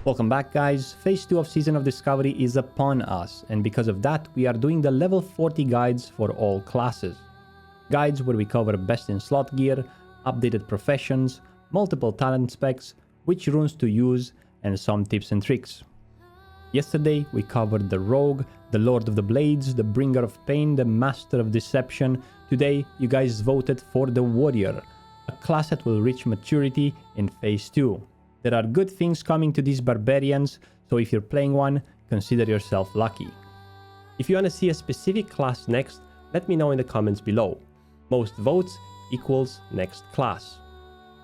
Welcome back, guys. Phase 2 of Season of Discovery is upon us, and because of that, we are doing the level 40 guides for all classes. Guides where we cover best in slot gear, updated professions, multiple talent specs, which runes to use, and some tips and tricks. Yesterday, we covered the Rogue, the Lord of the Blades, the Bringer of Pain, the Master of Deception. Today, you guys voted for the Warrior, a class that will reach maturity in Phase 2. There are good things coming to these barbarians, so if you're playing one, consider yourself lucky. If you want to see a specific class next, let me know in the comments below. Most votes equals next class.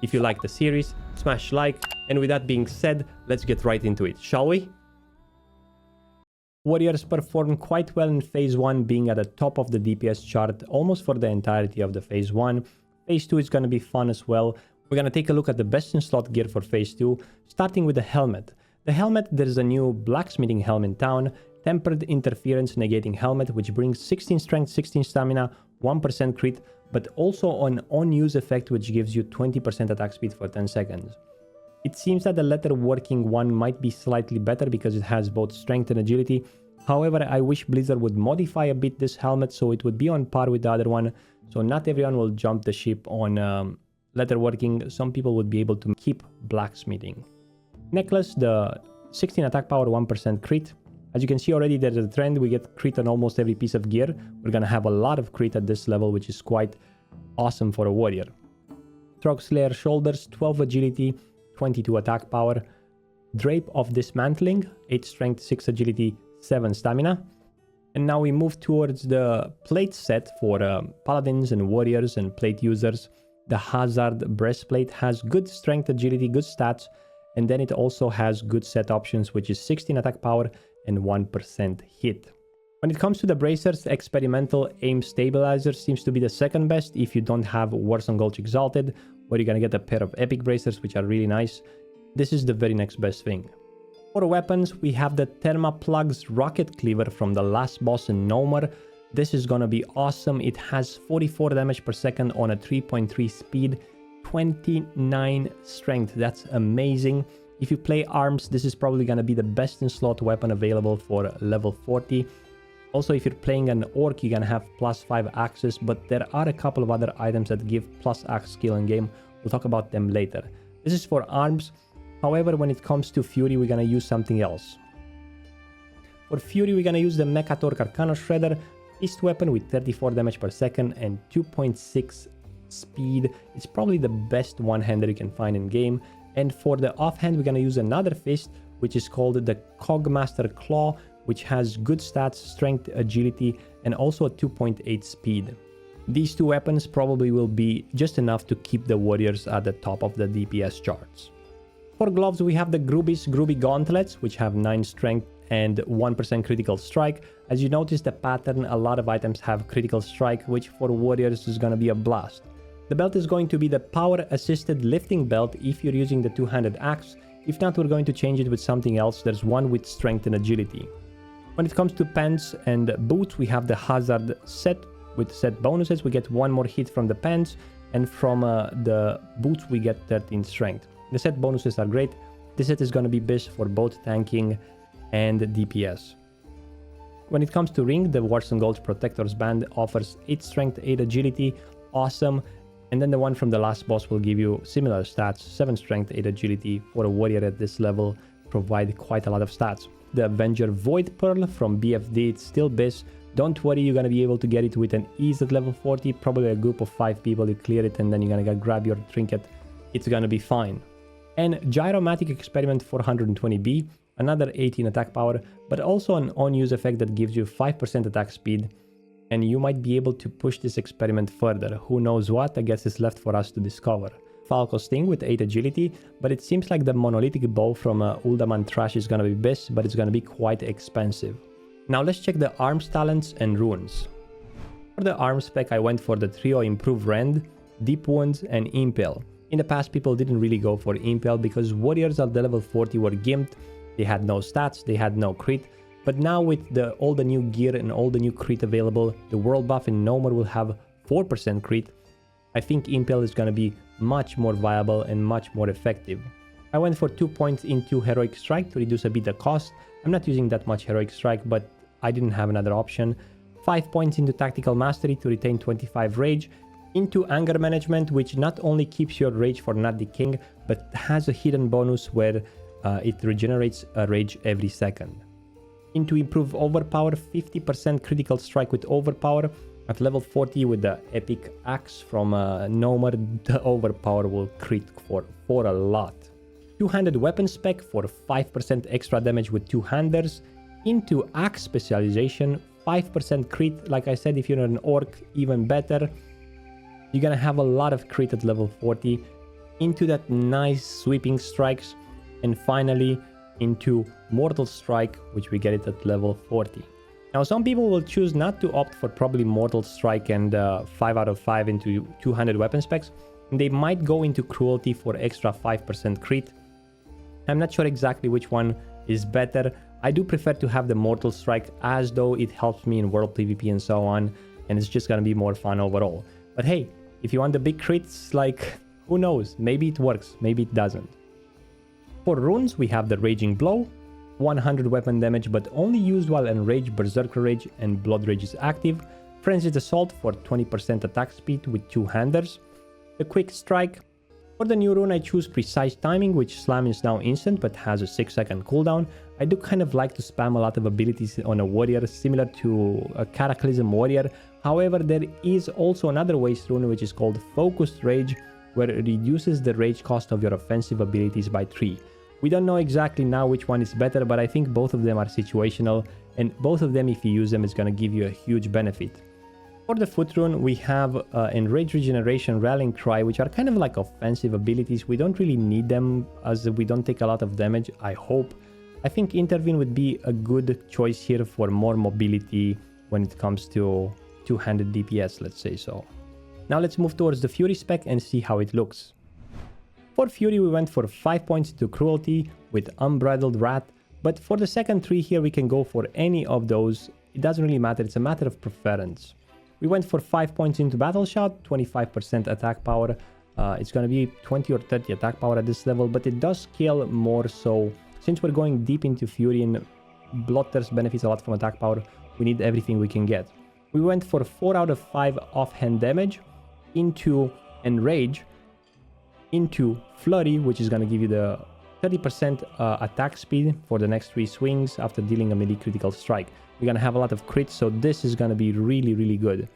If you like the series, smash like, and with that being said, let's get right into it, shall we? Warriors performed quite well in Phase 1, being at the top of the DPS chart almost for the entirety of the Phase 1. Phase 2 is going to be fun as well. We're going to take a look at the best in slot gear for Phase 2, starting with the helmet. The helmet, there's a new blacksmithing helm in town, tempered interference negating helmet, which brings 16 strength, 16 stamina, 1% crit, but also an on-use effect which gives you 20% attack speed for 10 seconds. It seems that the letter working one might be slightly better because it has both strength and agility. However, I wish Blizzard would modify a bit this helmet so it would be on par with the other one, so not everyone will jump the ship on leatherworking. Some people would be able to keep blacksmithing. Necklace, the 16 attack power, 1% crit. As you can see already, there's a trend. We get crit on almost every piece of gear. We're gonna have a lot of crit at this level, which is quite awesome for a warrior. Throck Slayer shoulders, 12 agility, 22 attack power. Drape of Dismantling, 8 strength, 6 agility, 7 stamina. And now we move towards the plate set for paladins and warriors and plate users. The Hazard breastplate has good strength, agility, good stats, and then it also has good set options, which is 16 attack power and 1% hit. When it comes to the bracers, experimental aim stabilizer seems to be the second best if you don't have Warsong Gulch Exalted, where you're gonna get a pair of epic bracers, which are really nice. This is the very next best thing. For weapons, we have the Thermaplugs Rocket Cleaver from the last boss in Nomor. This is gonna be awesome. It has 44 damage per second on a 3.3 speed, 29 strength. That's amazing. If you play arms, this is probably gonna be the best in slot weapon available for level 40. Also, if you're playing an orc, you're gonna have +5 axes, but there are a couple of other items that give plus axe skill in game. We'll talk about them later. This is for arms. However, when it comes to Fury, we're gonna use something else. For Fury, we're gonna use the Mechatorque Arcana Shredder, fist weapon with 34 damage per second and 2.6 speed. It's probably the best one-hander you can find in game. And for the offhand, we're gonna use another fist, which is called the Cogmaster Claw, which has good stats, strength, agility, and also a 2.8 speed. These two weapons probably will be just enough to keep the warriors at the top of the DPS charts. For gloves, we have the Groovy Gauntlets, which have 9 strength and 1% critical strike. As you notice the pattern, a lot of items have critical strike, which for warriors is going to be a blast. The belt is going to be the power assisted lifting belt if you're using the two-handed axe. If not, we're going to change it with something else. There's one with strength and agility. When it comes to pants and boots, we have the Hazard set with set bonuses. We get 1 more hit from the pants, and from the boots we get 13 strength. The set bonuses are great. This set is going to be BIS for both tanking and DPS. When it comes to ring, the Warsong Gulch Protector's Band offers 8 strength, 8 agility, awesome. And then the one from the last boss will give you similar stats, 7 strength, 8 agility. For a warrior at this level, provide quite a lot of stats. The Avenger Void Pearl from BFD, it's still BIS. Don't worry, you're gonna be able to get it with an ease at level 40, probably a group of 5 people, you clear it and then you're gonna grab your trinket. It's gonna be fine. And Gyromatic Experiment 420B, another 18 attack power, but also an on-use effect that gives you 5% attack speed. And you might be able to push this experiment further. Who knows what? I guess it's left for us to discover. Falco Sting with 8 agility, but it seems like the monolithic bow from Uldaman Trash is gonna be BIS, but it's gonna be quite expensive. Now let's check the arms talents and runes. For the arms spec, I went for the trio Improve Rend, Deep Wounds, and Impale. In the past, people didn't really go for Impale because warriors at the level 40 were gimped. They had no stats, they had no crit. But now with all the new gear and all the new crit available, the world buff in Nomor will have 4% crit. I think Impale is going to be much more viable and much more effective. I went for 2 points into Heroic Strike to reduce a bit the cost. I'm not using that much Heroic Strike, but I didn't have another option. 5 points into Tactical Mastery to retain 25 Rage. Into Anger Management, which not only keeps your Rage for not decaying, but has a hidden bonus where it regenerates a Rage every second. Into Improve Overpower, 50% critical strike with Overpower. At level 40 with the Epic Axe from Nomar, the Overpower will crit for a lot. Two-handed weapon spec for 5% extra damage with two-handers. Into Axe specialization, 5% crit. Like I said, if you're an orc, even better. You're gonna have a lot of crit at level 40. Into that nice sweeping strikes. And finally, into Mortal Strike, which we get it at level 40. Now, some people will choose not to opt for probably Mortal Strike and 5 out of 5 into 200 weapon specs. And they might go into Cruelty for extra 5% crit. I'm not sure exactly which one is better. I do prefer to have the Mortal Strike, as though it helps me in World PvP and so on. And it's just gonna be more fun overall. But hey, if you want the big crits, like, who knows? Maybe it works, maybe it doesn't. For runes, we have the Raging Blow. 100 weapon damage, but only used while Enraged, Berserker Rage, and Blood Rage is active. Frenzied Assault for 20% attack speed with two-handers. The Quick Strike. For the new rune, I choose Precise Timing, which Slam is now instant, but has a 6-second cooldown. I do kind of like to spam a lot of abilities on a warrior, similar to a Cataclysm Warrior. However, there is also another waste rune, which is called Focused Rage, where it reduces the rage cost of your offensive abilities by 3. We don't know exactly now which one is better, but I think both of them are situational, and both of them, if you use them, is going to give you a huge benefit. For the foot rune, we have Enrage Regeneration, Rallying Cry, which are kind of like offensive abilities. We don't really need them, as we don't take a lot of damage, I hope. I think Intervene would be a good choice here for more mobility when it comes to two-handed DPS, let's say so. Now let's move towards the Fury spec and see how it looks. For Fury, we went for 5 points to Cruelty with Unbridled Wrath, but for the second 3 here, we can go for any of those. It doesn't really matter, it's a matter of preference. We went for 5 points into Battle Shout, 25% attack power. It's going to be 20 or 30 attack power at this level, but it does scale more, so since we're going deep into Fury and Bloodthirst benefits a lot from attack power, we need everything we can get. We went for 4 out of 5 offhand damage into Enrage, into Flurry, which is going to give you the 30% attack speed for the next 3 swings after dealing a melee critical strike. We're going to have a lot of crits, so this is going to be really, really good.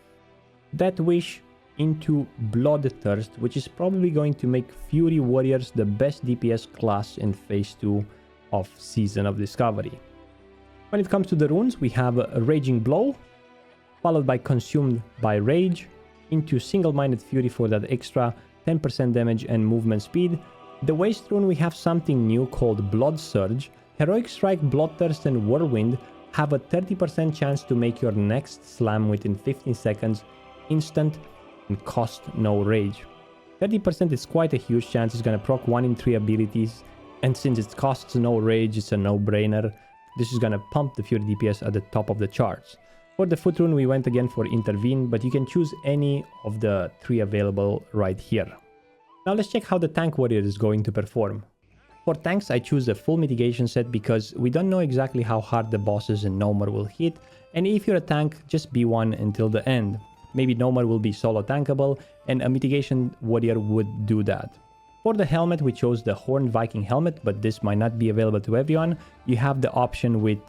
Death Wish into Bloodthirst, which is probably going to make Fury Warriors the best DPS class in Phase 2 of Season of Discovery. When it comes to the runes, we have a Raging Blow, followed by Consumed by Rage, into Single-Minded Fury for that extra 10% damage and movement speed. The Waste rune, we have something new called Blood Surge. Heroic Strike, Bloodthirst, and Whirlwind have a 30% chance to make your next slam within 15 seconds instant and cost no rage. 30% is quite a huge chance. It's gonna proc 1 in 3 abilities, and since it costs no rage, it's a no-brainer. This is gonna pump the Fury DPS at the top of the charts. For the foot rune, we went again for Intervene, but you can choose any of the 3 available right here. Now let's check how the tank warrior is going to perform. For tanks, I choose a full mitigation set because we don't know exactly how hard the bosses in No More will hit, and if you're a tank, just be one until the end. Maybe No More will be solo tankable, and a mitigation warrior would do that. For the helmet, we chose the Horned Viking helmet, but this might not be available to everyone. You have the option with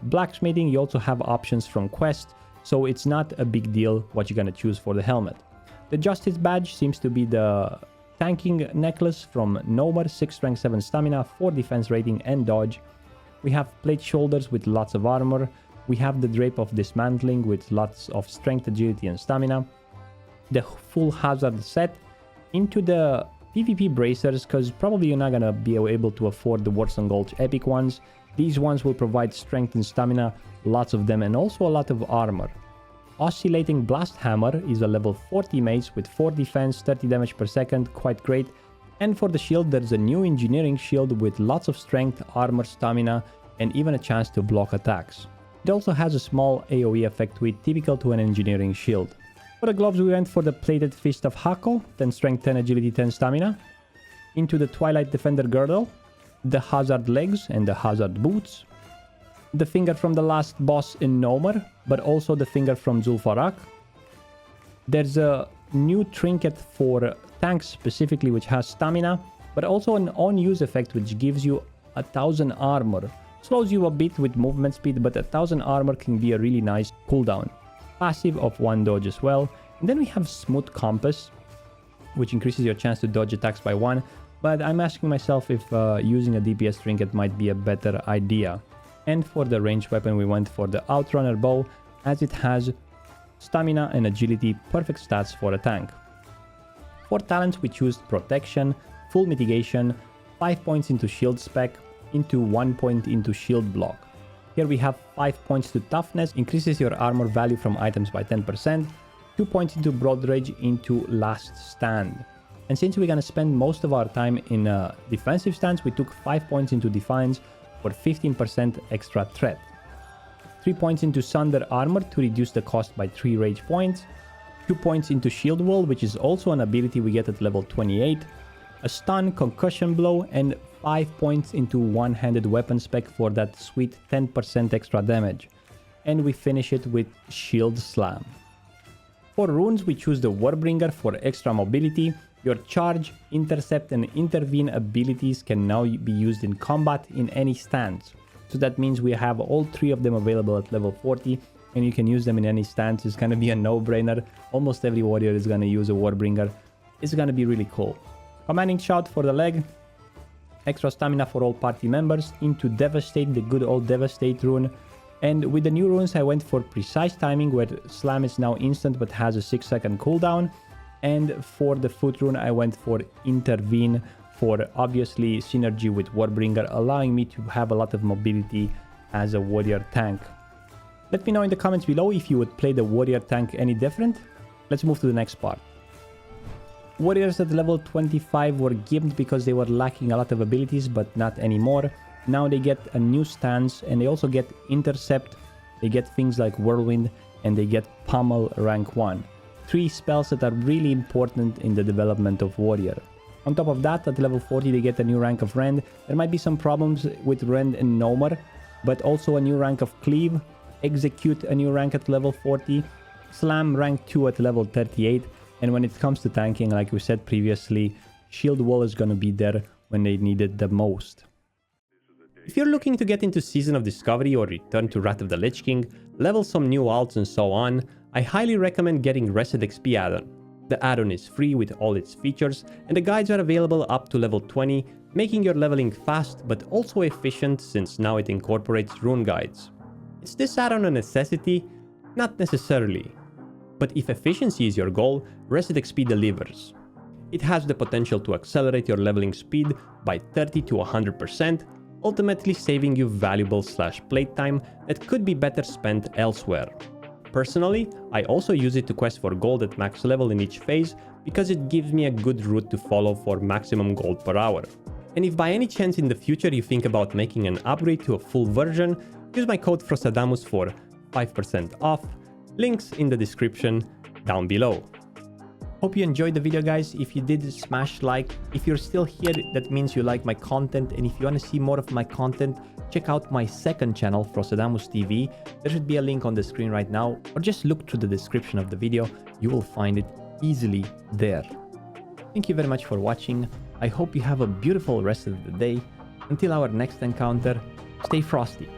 blacksmithing, you also have options from quest, so it's not a big deal what you're gonna choose for the helmet. The Justice badge seems to be the tanking necklace from Nomar, 6 strength, 7 stamina, 4 defense rating and dodge. We have plate shoulders with lots of armor. We have the drape of dismantling with lots of strength, agility and stamina. The full hazard set. Into the PvP bracers, because probably you're not gonna be able to afford the Warsong Gulch epic ones. These ones will provide strength and stamina, lots of them, and also a lot of armor. Oscillating Blast Hammer is a level 40 mace with 4 defense, 30 damage per second, quite great. And for the shield, there's a new engineering shield with lots of strength, armor, stamina, and even a chance to block attacks. It also has a small AoE effect with typical to an engineering shield. For the gloves, we went for the Plated Fist of Hako, 10 strength, 10 agility, 10 stamina. into the Twilight Defender girdle, the Hazard legs and the Hazard boots, the finger from the last boss in Nomar, but also the finger from Zul'Farrak. There's a new trinket for tanks specifically, which has stamina, but also an on-use effect which gives you 1000 armor. Slows you a bit with movement speed, but 1000 armor can be a really nice cooldown. Passive of 1 dodge as well. And then we have Smooth Compass, which increases your chance to dodge attacks by 1, but I'm asking myself if using a DPS trinket might be a better idea. And for the ranged weapon, we went for the Outrunner bow, as it has stamina and agility, perfect stats for a tank. For talents, we choose Protection, Full Mitigation, 5 points into Shield Spec, into 1 point into Shield Block. Here we have 5 points to Toughness, increases your armor value from items by 10%, 2 points into Broad Rage into Last Stand. And since we're gonna spend most of our time in a defensive stance, we took 5 points into Defiance for 15% extra threat. 3 points into Sunder Armor to reduce the cost by 3 rage points. 2 points into Shield Wall, which is also an ability we get at level 28. A Stun, Concussion Blow, and 5 points into One-Handed Weapon Spec for that sweet 10% extra damage. And we finish it with Shield Slam. For runes, we choose the Warbringer for extra mobility. Your Charge, Intercept, and Intervene abilities can now be used in combat in any stance. So that means we have all 3 of them available at level 40, and you can use them in any stance. It's gonna be a no-brainer. Almost every warrior is gonna use a Warbringer. It's gonna be really cool. Commanding Shout for the leg. Extra stamina for all party members. Into Devastate, the good old Devastate rune. And with the new runes, I went for Precise Timing, where Slam is now instant but has a 6-second cooldown. And for the foot rune, I went for Intervene for obviously synergy with Warbringer, allowing me to have a lot of mobility as a warrior tank. Let me know in the comments below if you would play the warrior tank any different. Let's move to the next part. Warriors at level 25 were gimped because they were lacking a lot of abilities, but not anymore. Now they get a new stance, and they also get Intercept, they get things like Whirlwind, and they get Pummel rank 1. 3 spells that are really important in the development of warrior. On top of that, at level 40 they get a new rank of Rend. There might be some problems with Rend and Nomar, but also a new rank of Cleave, Execute a new rank at level 40, Slam rank 2 at level 38, and when it comes to tanking, like we said previously, Shield Wall is gonna be there when they need it the most. If you're looking to get into Season of Discovery or return to Wrath of the Lich King, level some new alts and so on, I highly recommend getting Restedxp add-on. The add-on is free with all its features, and the guides are available up to level 20, making your leveling fast but also efficient since now it incorporates rune guides. Is this add-on a necessity? Not necessarily. But if efficiency is your goal, Restedxp delivers. It has the potential to accelerate your leveling speed by 30 to 100%, ultimately saving you valuable /plate time that could be better spent elsewhere. Personally, I also use it to quest for gold at max level in each phase because it gives me a good route to follow for maximum gold per hour. And if by any chance in the future you think about making an upgrade to a full version, use my code Frostadamus for 5% off. Links in the description down below. Hope you enjoyed the video, guys. If you did, smash like. If you're still here, that means you like my content, and if you want to see more of my content, check out my second channel, Frostadamus TV. There should be a link on the screen right now, or just look through the description of the video. You will find it easily there. Thank you very much for watching. I hope you have a beautiful rest of the day. Until our next encounter, stay frosty.